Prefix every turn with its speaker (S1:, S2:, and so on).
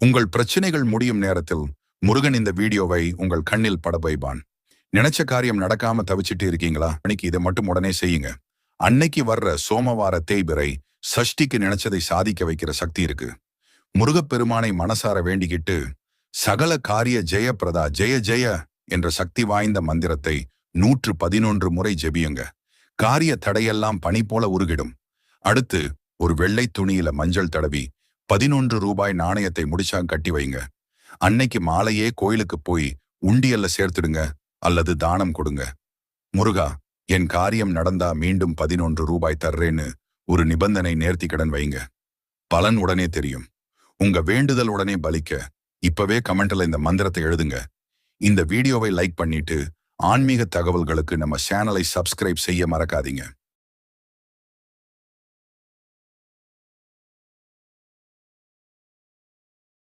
S1: உங்கள் பிரச்சனைகள் முடியும் நேரத்தில் முருகன் இந்த வீடியோவை உங்கள் கண்ணில் பட வைப்பான். நினைச்ச காரியம் நடக்காம தவிச்சிட்டு இருக்கீங்களா? அன்னைக்கு இதை மட்டும் உடனே செய்யுங்க. அன்னைக்கு வர்ற சோமவார தேய்பிறை சஷ்டிக்கு நினைச்சதை சாதிக்க வைக்கிற சக்தி இருக்கு. முருகப்பெருமானை மனசார வேண்டிக்கிட்டு சகல காரிய ஜெயப்பிரதா ஜெய ஜெய என்ற சக்தி வாய்ந்த மந்திரத்தை 111 முறை ஜெபியுங்க. காரிய தடையெல்லாம் பனி போல உருகிடும். அடுத்து ஒரு வெள்ளை துணியில மஞ்சள் தடவி 11 ரூபாய் நாணயத்தை முடிச்சா கட்டி வைங்க. அன்னைக்கு மாலையே கோயிலுக்கு போய் உண்டியல்ல சேர்த்துடுங்க அல்லது தானம் கொடுங்க. முருகா, என் காரியம் நடந்தா மீண்டும் 11 ரூபாய் தர்றேன்னு ஒரு நிபந்தனை நேர்த்திக்கடன் வைங்க. பலன் உடனே தெரியும். உங்க வேண்டுதல் உடனே பலிக்க இப்பவே கமெண்ட்ல இந்த மந்திரத்தை எழுதுங்க. இந்த வீடியோவை லைக் பண்ணிட்டு ஆன்மீக தகவல்களுக்கு நம்ம சேனலை சப்ஸ்கிரைப் செய்ய மறக்காதீங்க.